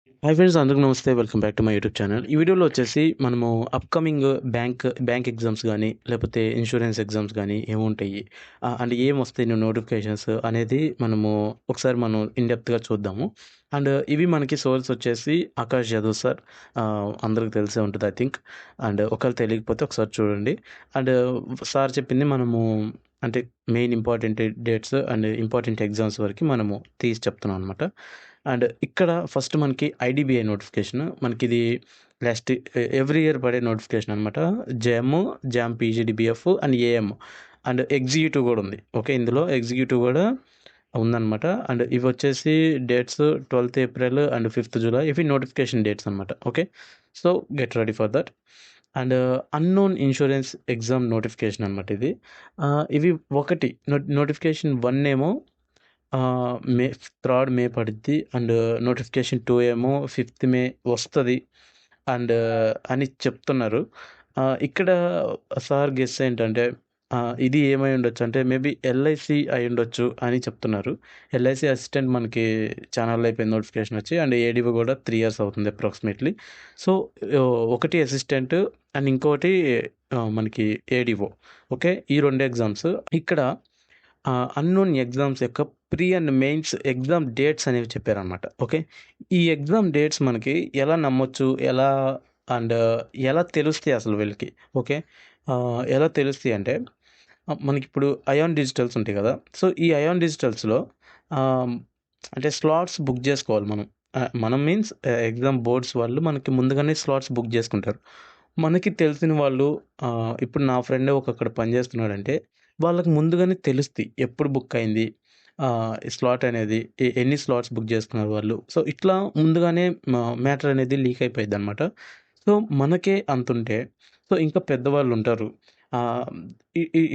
Hi friends, అందరికి నమస్తే. Welcome back to my YouTube channel. ఈ వీడియోలో వచ్చేసి మనము అప్కమింగ్ బ్యాంక్ ఎగ్జామ్స్ కానీ లేకపోతే ఇన్సూరెన్స్ ఎగ్జామ్స్ కానీ ఏముంటాయి అండ్ ఏమొస్తాయి నోటిఫికేషన్స్ అనేది ఒకసారి మనం ఇన్డెప్త్గా చూద్దాము. అండ్ ఇవి మనకి సోర్స్ వచ్చేసి ఆకాష్ యాదవ్ సార్. అందరికి తెలిసే ఉంటుంది ఐ థింక్. అండ్ ఒకవేళ తెలియకపోతే ఒకసారి చూడండి. అండ్ సార్ చెప్పింది అంటే main important dates and important exams వరకు మనము తీసి చెప్తున్నాం అనమాట. అండ్ ఇక్కడ ఫస్ట్ మనకి ఐడిబిఐ నోటిఫికేషన్. మనకిది లాస్ట్ ఎవ్రీ ఇయర్ పడే నోటిఫికేషన్ అనమాట. జామ్ PGDBF and AM and executive కూడా ఉంది. ఓకే, ఇందులో ఎగ్జిక్యూటివ్ కూడా ఉందన్నమాట. అండ్ ఇవి వచ్చేసి dates 12th April and 5th July. ఇవి నోటిఫికేషన్ డేట్స్ అనమాట. Okay, so get ready for that. And unknown insurance exam notification అనమాట ఇది. ఇవి ఒకటి నోటిఫికేషన్ 1 ఏమో మే 3rd మే పడుద్ది. అండ్ నోటిఫికేషన్ 2 ఏమో 5th మే వస్తుంది అండ్ అని చెప్తున్నారు. ఇక్కడ సార్ గెస్ ఏంటంటే ఇది ఏమై ఉండొచ్చు అంటే మేబీ ఎల్ఐసి అయి ఉండొచ్చు అని చెప్తున్నారు. ఎల్ఐసి అసిస్టెంట్ మనకి ఛానల్ అయిపోయింది నోటిఫికేషన్ వచ్చి. అండ్ ఏడీఓ కూడా 3 years అవుతుంది అప్రాక్సిమేట్లీ. సో ఒకటి అసిస్టెంట్ అండ్ ఇంకోటి మనకి ఏడీఓ. ఓకే, ఈ 2 ఎగ్జామ్స్. ఇక్కడ అన్నోన్ ఎగ్జామ్స్ యొక్క pre and mains exam dates అనేవి చెప్పారనమాట. ఓకే, ఈ ఎగ్జామ్ డేట్స్ మనకి ఎలా నమ్మొచ్చు, అండ్ ఎలా తెలుస్తాయి అసలు వీళ్ళకి? ఓకే, ఎలా తెలుస్తాయి అంటే మనకిప్పుడు అయాన్ డిజిటల్స్ ఉంటాయి కదా. సో ఈ అయాన్ డిజిటల్స్లో అంటే స్లాట్స్ బుక్ చేసుకోవాలి మనం. మనం మీన్స్ ఎగ్జామ్ బోర్డ్స్ వాళ్ళు మనకి ముందుగానే స్లాట్స్ బుక్ చేసుకుంటారు. మనకి తెలిసిన వాళ్ళు ఇప్పుడు నా ఫ్రెండ్ అక్కడ పనిచేస్తున్నాడంటే వాళ్ళకి ముందుగానే తెలుస్తాయి ఎప్పుడు బుక్ అయింది స్లాట్ అనేది, ఎన్ని స్లాట్స్ బుక్ చేసుకున్నారు వాళ్ళు. సో ఇట్లా ముందుగానే మ్యాటర్ అనేది లీక్ అయిపోయింది అనమాట. సో మనకే అంతుంటే సో ఇంకా పెద్దవాళ్ళు ఉంటారు.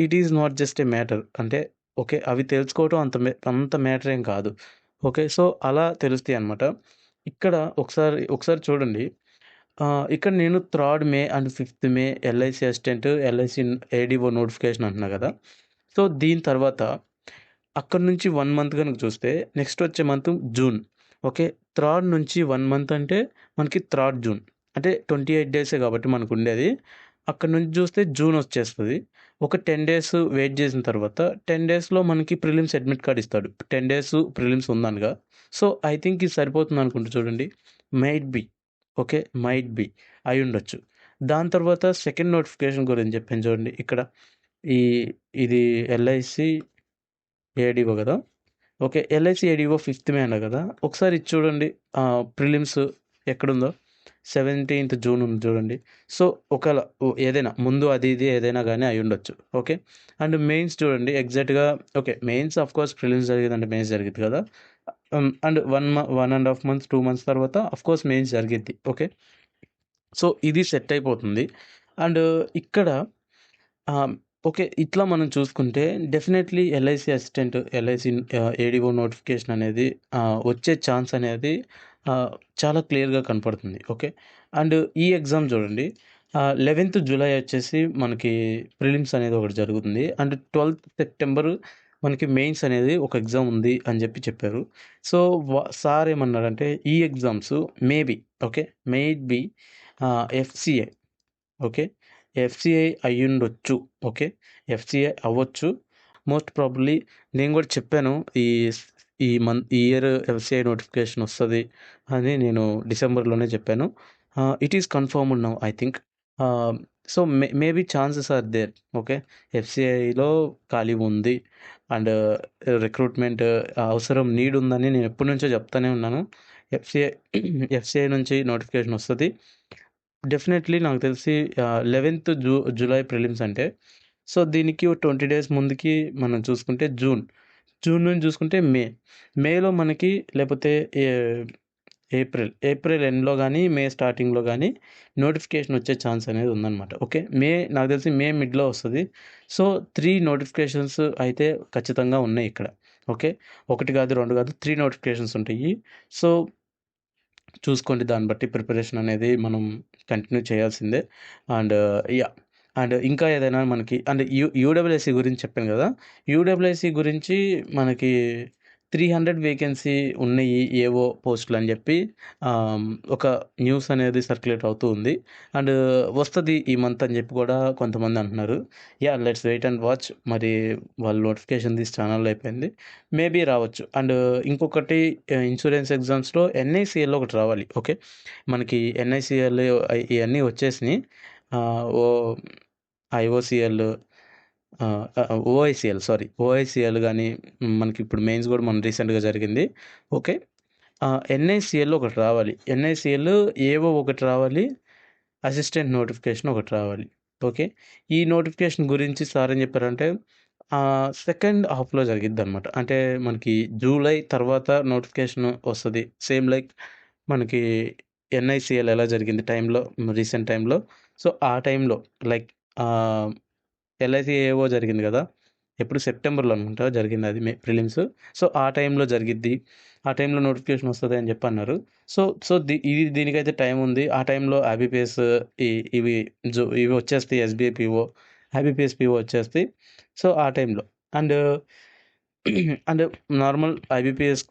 It is not just a matter అంటే ఓకే, అవి తెలుసుకోవటం అంత మ్యాటర్ ఏం కాదు. ఓకే, సో అలా తెలుస్తాయి అనమాట. ఇక్కడ ఒకసారి చూడండి. ఇక్కడ నేను 3rd May and 5th May LIC assistant, LIC ADO notification అంటున్నా కదా. సో దీని తర్వాత అక్కడ నుంచి 1 మంత్ కనుక చూస్తే నెక్స్ట్ వచ్చే మంత్ జూన్. ఓకే, 3rd నుంచి 1 మంత్ అంటే మనకి 3rd జూన్ అంటే 28 డేసే కాబట్టి మనకు ఉండేది. అక్కడ నుంచి చూస్తే జూన్ వచ్చేస్తుంది. ఒక 10 days వెయిట్ చేసిన తర్వాత 10 daysలో మనకి ప్రిలిమ్స్ అడ్మిట్ కార్డ్ ఇస్తాడు. 10 days ప్రిలిమ్స్ ఉందనగా. సో ఐ థింక్ ఇది సరిపోతుంది అనుకుంటా. చూడండి, might be. Okay, might be అయి ఉండొచ్చు. దాని తర్వాత సెకండ్ నోటిఫికేషన్ గురించి చెప్పాను చూడండి. ఇక్కడ ఈ ఇది ఎల్ఐసి ఏడీఓ కదా. ఓకే, ఎల్ఐసి ఏడీఓ 5th మే అన్నా కదా. ఒకసారి ఇది చూడండి, ప్రిలిమ్స్ ఎక్కడుందో 17th జూన్ ఉంది చూడండి. సో ఒకవేళ ఏదైనా ముందు అది ఇది ఏదైనా కానీ అయి ఉండొచ్చు. ఓకే, అండ్ మెయిన్స్ చూడండి ఎగ్జాక్ట్గా. Okay, mains of course prelims జరిగిందంటే మెయిన్స్ జరిగింది కదా. అండ్ 1.5 months 2 months తర్వాత ఆఫ్ కోర్స్ మెయిన్స్ జరిగిద్ది. ఓకే, సో ఇది సెట్ అయిపోతుంది. అండ్ ఇక్కడ ఓకే, ఇట్లా మనం చూసుకుంటే definitely LIC assistant, LIC ADO notification అనేది వచ్చే ఛాన్స్ అనేది చాలా క్లియర్గా కనపడుతుంది. ఓకే, అండ్ ఈ ఎగ్జామ్ చూడండి, 11th జూలై వచ్చేసి మనకి ప్రిలిమ్స్ అనేది ఒకటి జరుగుతుంది. అండ్ 12th సెప్టెంబర్ మనకి మెయిన్స్ అనేది ఒక ఎగ్జామ్ ఉంది అని చెప్పారు. సో సార్ ఏమన్నారంటే ఈ exams maybe okay be FCI. Okay, FCI అయ్యుండొచ్చు. ఓకే, ఎఫ్సిఐ అవ్వచ్చు మోస్ట్ ప్రాబబ్లీ. నేను కూడా చెప్పాను ఈ ఇయర్ ఎఫ్సిఐ నోటిఫికేషన్ వస్తుంది అని నేను డిసెంబర్లోనే చెప్పాను. It is confirmed now I think. So maybe chances are there. Okay, ఎఫ్సిఐలో ఖాళీ ఉంది అండ్ రిక్రూట్మెంట్ అవసరం నీడ్ ఉందని నేను ఎప్పటి నుంచో చెప్తానే ఉన్నాను. ఎఫ్సిఐ నుంచి నోటిఫికేషన్ వస్తుంది డెఫినెట్లీ. నాకు తెలిసి 11th జూలై ప్రిలిమ్స్ అంటే సో దీనికి 20 days ముందుకి మనం చూసుకుంటే జూన్ నుంచి చూసుకుంటే మేలో మనకి లేకపోతే ఏప్రిల్ ఎండ్లో కానీ మే స్టార్టింగ్లో కానీ నోటిఫికేషన్ వచ్చే ఛాన్స్ అనేది ఉందన్నమాట. ఓకే, నాకు తెలిసి మే మిడ్లో వస్తుంది. సో 3 notifications అయితే ఖచ్చితంగా ఉన్నాయి ఇక్కడ. ఓకే, 1 కాదు 2 కాదు 3 notifications ఉంటాయి. సో చూసుకోండి, దాన్ని బట్టి ప్రిపరేషన్ అనేది మనం కంటిన్యూ చేయాల్సిందే. అండ్ అండ్ ఇంకా ఏదైనా మనకి అండ్ యూడబ్ల్యూఎస్సి గురించి చెప్పాను కదా. యూడబ్ల్యూఎస్సి గురించి మనకి 300 వేకెన్సీ ఉన్నాయి ఏవో పోస్టులు అని చెప్పి ఒక న్యూస్ అనేది సర్క్యులేట్ అవుతూ ఉంది. అండ్ వస్తుంది ఈ మంత్ అని చెప్పి కూడా కొంతమంది అంటున్నారు. Let's wait and watch. మరి వాళ్ళు నోటిఫికేషన్ తీసి ఛానల్ అయిపోయింది, మేబీ రావచ్చు. అండ్ ఇంకొకటి ఇన్సూరెన్స్ ఎగ్జామ్స్లో ఎన్ఐసిఎల్ ఒకటి రావాలి. ఓకే, మనకి ఎన్ఐసిఎల్ ఇవన్నీ వచ్చేసినాయి. ఓ ఐఓసిఎల్, ఓఐసిఎల్ కానీ మనకి ఇప్పుడు మెయిన్స్ కూడా మన రీసెంట్గా జరిగింది. ఓకే, ఎన్ఐసిఎల్ ఒకటి రావాలి. ఎన్ఐసిఎల్ ఏవో ఒకటి రావాలి, అసిస్టెంట్ నోటిఫికేషన్ ఒకటి రావాలి. ఓకే, ఈ నోటిఫికేషన్ గురించి సార్ ఏం చెప్పారంటే సెకండ్ హాఫ్లో జరిగిద్ది అనమాట. అంటే మనకి జూలై తర్వాత నోటిఫికేషన్ వస్తుంది. సేమ్ లైక్ మనకి ఎన్ఐసిఎల్ ఎలా జరిగింది టైంలో, రీసెంట్ టైంలో. సో ఆ టైంలో లైక్ ఎల్ఐసి ఏవో జరిగింది కదా, ఎప్పుడు సెప్టెంబర్లో అనుకుంటా జరిగింది అది ప్రిలిమ్స్. సో ఆ టైంలో జరిగిద్ది, ఆ టైంలో నోటిఫికేషన్ వస్తుంది అని చెప్పి అన్నారు. సో దీనికైతే టైం ఉంది. ఆ టైంలో ఐబీపీఎస్ ఇవి ఇవి వచ్చేస్తాయి, ఎస్బీఐ పిఓ, ఐబీపీఎస్ పిఓ వచ్చేస్తాయి. సో ఆ టైంలో and and normal IBPS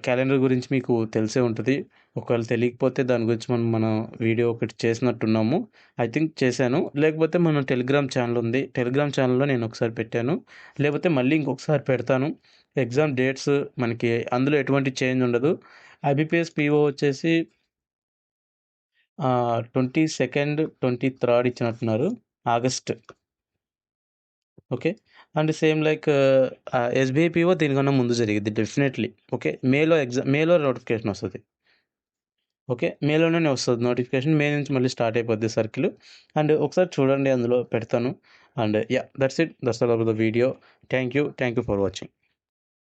calendar గురించి మీకు తెలిసే ఉంటుంది. ఒకవేళ తెలియకపోతే దాని గురించి మనం వీడియో ఒకటి చేసినట్టున్నాము. ఐ థింక్ చేశాను. లేకపోతే మన టెలిగ్రామ్ ఛానల్ ఉంది, టెలిగ్రామ్ ఛానల్లో నేను ఒకసారి పెట్టాను. లేకపోతే మళ్ళీ ఇంకొకసారి పెడతాను. ఎగ్జామ్ డేట్స్ మనకి అందులో ఎటువంటి చేంజ్ ఉండదు. ఐబీపీఎస్ పిఓ వచ్చేసి 22nd 23rd ఇచ్చినట్టున్నారు August. Okay, and same like SBI PO దీనికన్నా ముందు జరిగింది డెఫినెట్లీ. ఓకే, మేలో నోటిఫికేషన్ వస్తుంది. ఓకే, మేలోనే వస్తుంది నోటిఫికేషన్. మే నుంచి మళ్ళీ స్టార్ట్ అయిపోద్ది సర్కిల్. అండ్ ఒకసారి చూడండి, అందులో పెడతాను. And that's all of the video. Thank you for watching.